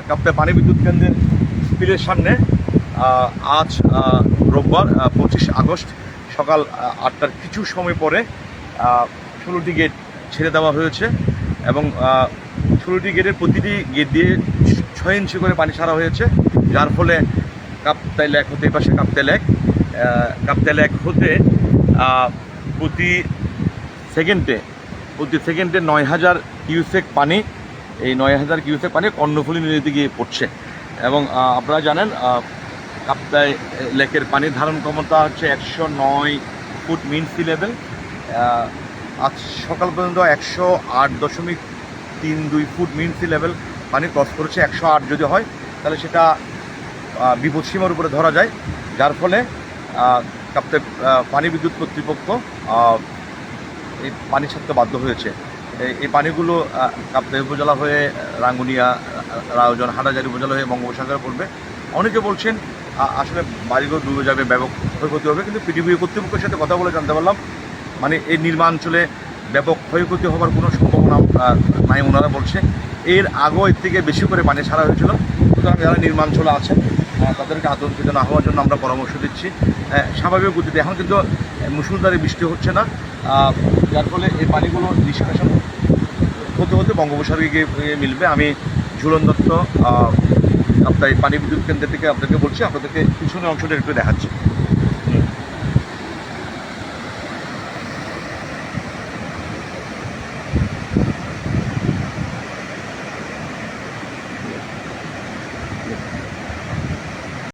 কাপ্তাই পানি বিদ্যুৎ কেন্দ্রের স্পিলের সামনে আজ রোববার 25 আগস্ট সকাল 8টার কিছু সময় পরে 16টি গেট ছেড়ে দেওয়া হয়েছে এবং 16টি গেটের প্রতিটি গেট দিয়ে 6 ইঞ্চি করে পানি ছাড়া হয়েছে, যার ফলে কাপ্তাই লেক হতে, এই পাশে কাপ্তাই লেক হতে প্রতি সেকেন্ডে 9,000 কিউসেক পানি, এই 9,000 কিউসেক পানি কর্ণফুলী নদীতে গিয়ে পড়ছে। এবং আপনারা জানেন কাপ্তাই লেকের পানির ধারণ ক্ষমতা হচ্ছে 109 ফুট মিন সি লেভেল। আজ সকাল পর্যন্ত 108.32 ফুট মিন সি লেভেল পানি ক্রস করেছে। 108 যদি হয় তাহলে সেটা বিপদসীমার উপরে ধরা যায়, যার ফলে কাপ্তাই পানি বিদ্যুৎ কর্তৃপক্ষ এই পানি ছাড়তে বাধ্য হয়েছে। এই পানিগুলো কাপ্তাই উপজেলা হয়ে রাঙ্গুনিয়া, রাউজান, হাটাজারি উপজেলা হয়ে বঙ্গোপসাগরে পড়বে। অনেকে বলছেন আসলে বাড়িঘর ডুবে যাবে, ব্যাপক ক্ষয়ক্ষতি হবে, কিন্তু পিডিবিএ কর্তৃপক্ষের সাথে কথা বলে জানতে পারলাম মানে এই নির্মাঞ্চলে ব্যাপক ক্ষয়ক্ষতি হওয়ার কোনো সম্ভাবনা নাই। ওনারা বলছে এর আগেও এর থেকে বেশি করে পানি ছাড়া হয়েছিল। সুতরাং যারা নির্মাঞ্চলে আছেন তাদেরকে আতঙ্কিত না হওয়ার জন্য আমরা পরামর্শ দিচ্ছি। স্বাভাবিক গতিতে এখন কিন্তু মুষলধারে বৃষ্টি হচ্ছে না, যার ফলে এই পানিগুলো নিষ্কাশন হতে হতে বঙ্গোপসাগরে গিয়ে মিলবে। আমি ঝুলন দত্ত কাপ্তাই পানি বিদ্যুৎ কেন্দ্র থেকে আপনাকে বলছি, আপনাদেরকে পিছনের অংশটা একটু দেখাচ্ছি।